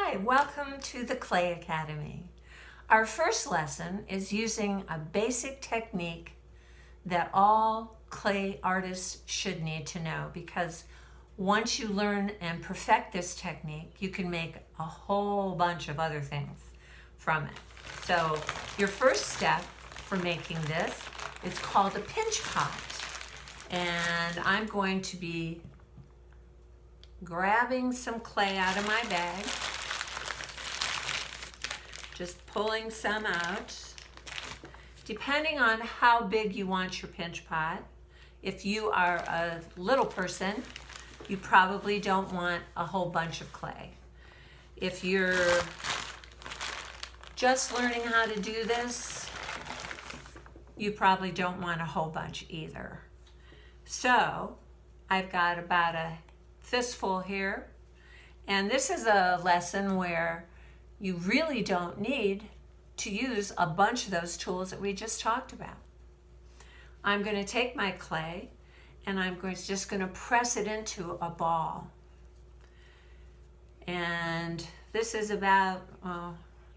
Hi, welcome to the Clay Academy. Our first lesson is using a basic technique that all clay artists should need to know, because once you learn and perfect this technique, you can make a whole bunch of other things from it. So your first step for making this is called a pinch pot. And I'm going to be grabbing some clay out of my bag, just pulling some out. Depending on how big you want your pinch pot, if you are a little person, you probably don't want a whole bunch of clay. If you're just learning how to do this, you probably don't want a whole bunch either. So I've got about a fistful here, and this is a lesson where you really don't need to use a bunch of those tools that we just talked about. I'm going to take my clay and I'm just going to press it into a ball, and this is about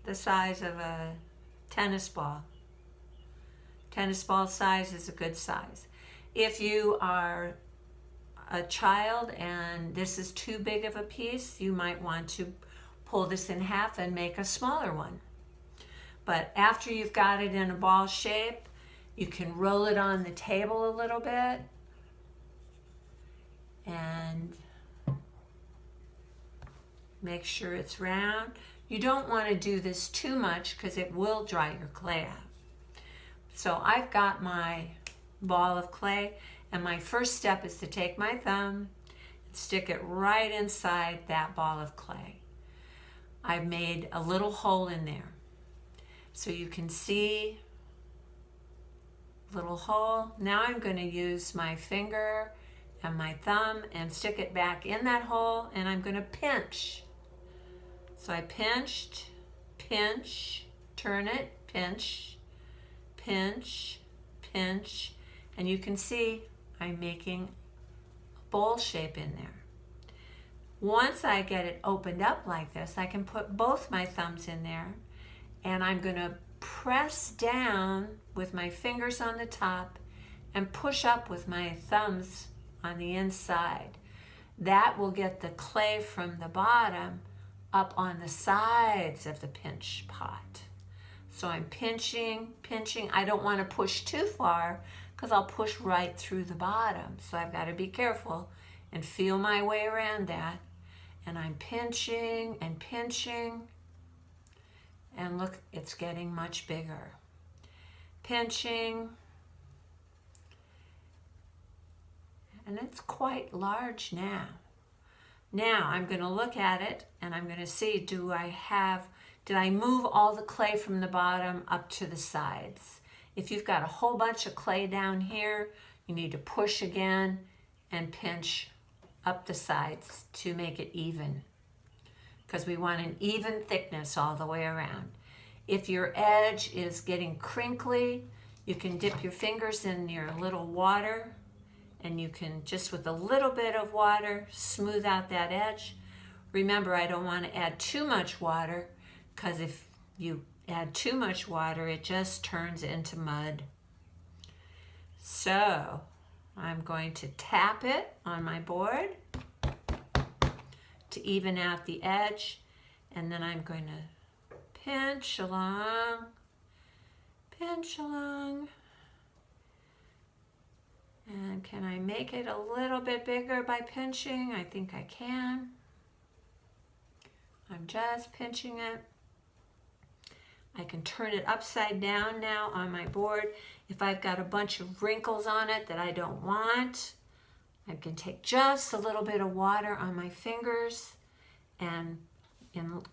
the size of a tennis ball. Tennis ball size is a good size. If you are a child and this is too big of a piece, you might want to pull this in half and make a smaller one. But after you've got it in a ball shape, you can roll it on the table a little bit and make sure it's round. You don't want to do this too much because it will dry your clay out. So I've got my ball of clay, and my first step is to take my thumb and stick it right inside that ball of clay. I've made a little hole in there, so you can see little hole. Now I'm going to use my finger and my thumb and stick it back in that hole, and I'm going to pinch. So I pinched, pinch, turn it, pinch, pinch, pinch, and you can see I'm making a bowl shape in there. Once I get it opened up like this, I can put both my thumbs in there, and I'm going to press down with my fingers on the top and push up with my thumbs on the inside. That will get the clay from the bottom up on the sides of the pinch pot. So I'm pinching, pinching. I don't want to push too far because I'll push right through the bottom. So I've got to be careful and feel my way around that. And I'm pinching and pinching. And look, it's getting much bigger. Pinching. And it's quite large now. Now I'm going to look at it and I'm going to see, did I move all the clay from the bottom up to the sides? If you've got a whole bunch of clay down here, you need to push again and pinch up the sides to make it even, because we want an even thickness all the way around. If your edge is getting crinkly, you can dip your fingers in your little water, and you can just with a little bit of water smooth out that edge. Remember, I don't want to add too much water, because if you add too much water, it just turns into mud. So I'm going to tap it on my board to even out the edge, and then I'm going to pinch along, pinch along. And can I make it a little bit bigger by pinching? I think I can. I'm just pinching it. I can turn it upside down now on my board. If I've got a bunch of wrinkles on it that I don't want, I can take just a little bit of water on my fingers and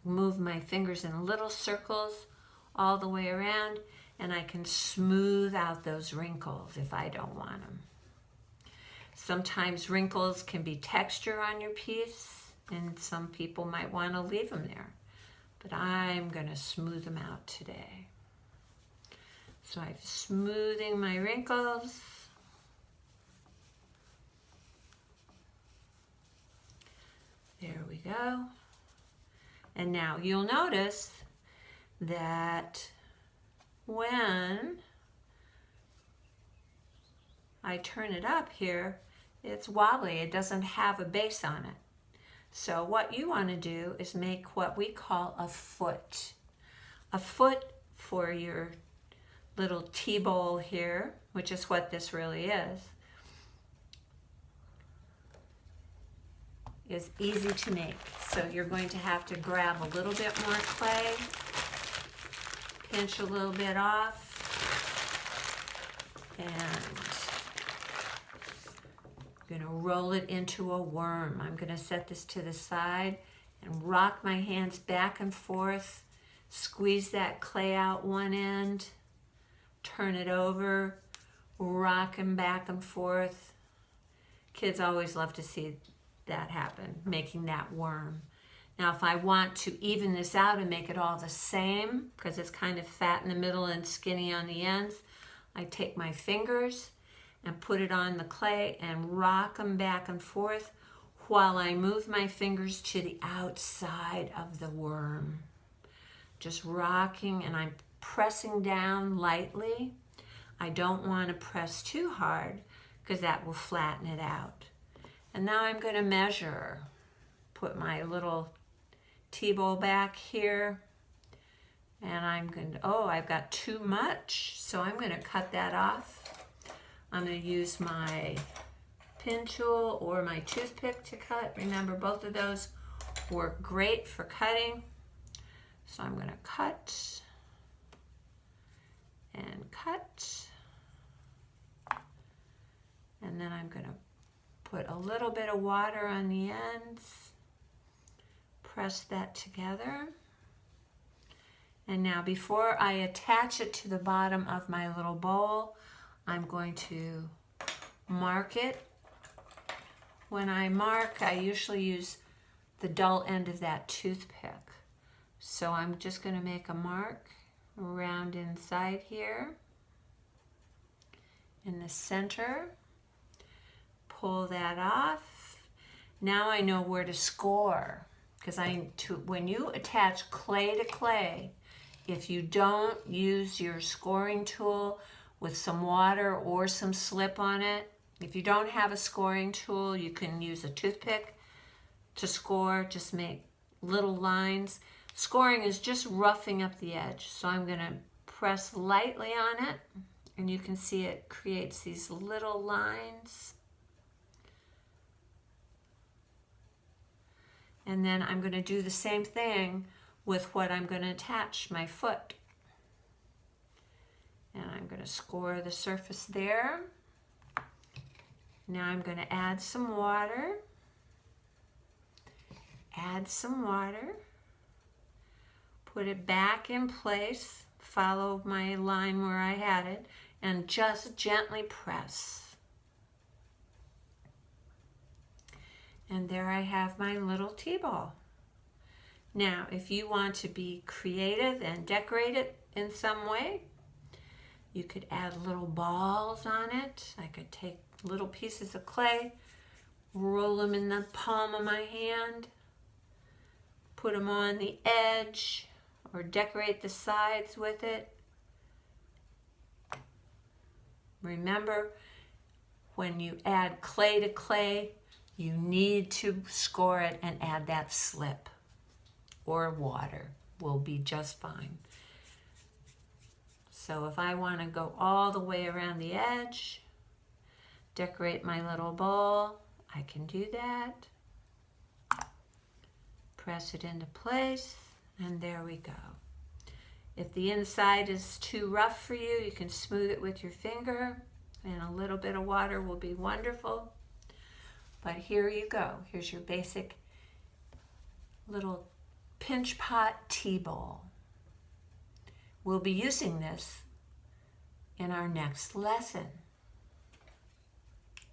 move my fingers in little circles all the way around, and I can smooth out those wrinkles if I don't want them. Sometimes wrinkles can be texture on your piece, and some people might want to leave them there. But I'm going to smooth them out today. So I'm smoothing my wrinkles. There we go. And now you'll notice that when I turn it up here, it's wobbly. It doesn't have a base on it. So what you want to do is make what we call a foot. A foot for your little tea bowl here, which is what this really is easy to make. So you're going to have to grab a little bit more clay, pinch a little bit off, and I'm going to roll it into a worm. I'm going to set this to the side and rock my hands back and forth, squeeze that clay out one end, turn it over, rock them back and forth. Kids always love to see that happen, making that worm. Now if I want to even this out and make it all the same, because it's kind of fat in the middle and skinny on the ends, I take my fingers and put it on the clay and rock them back and forth while I move my fingers to the outside of the worm. Just rocking, and I'm pressing down lightly. I don't want to press too hard because that will flatten it out. And now I'm going to measure. Put my little tea bowl back here, and I'm going to, oh, I've got too much, so I'm going to cut that off. I'm going to use my pin tool or my toothpick to cut. Remember, both of those work great for cutting. So I'm going to cut and cut, and then I'm going to put a little bit of water on the ends, press that together. And now before I attach it to the bottom of my little bowl, I'm going to mark it. When I mark, I usually use the dull end of that toothpick. So I'm just going to make a mark around inside here in the center. Pull that off. Now I know where to score, because when you attach clay to clay, if you don't use your scoring tool with some water or some slip on it, if you don't have a scoring tool, you can use a toothpick to score. Just make little lines. Scoring is just roughing up the edge. So I'm going to press lightly on it, and you can see it creates these little lines. And then I'm going to do the same thing with what I'm going to attach my foot. And I'm going to score the surface there. Now I'm going to add some water. Add some water. Put it back in place. Follow my line where I had it. And just gently press. And there I have my little tea ball. Now, if you want to be creative and decorate it in some way, you could add little balls on it. I could take little pieces of clay, roll them in the palm of my hand, put them on the edge, or decorate the sides with it. Remember, when you add clay to clay, you need to score it and add that slip, or water will be just fine. So if I want to go all the way around the edge, decorate my little bowl, I can do that. Press it into place, and there we go. If the inside is too rough for you, you can smooth it with your finger, and a little bit of water will be wonderful. But here you go. Here's your basic little pinch pot tea bowl. We'll be using this in our next lesson.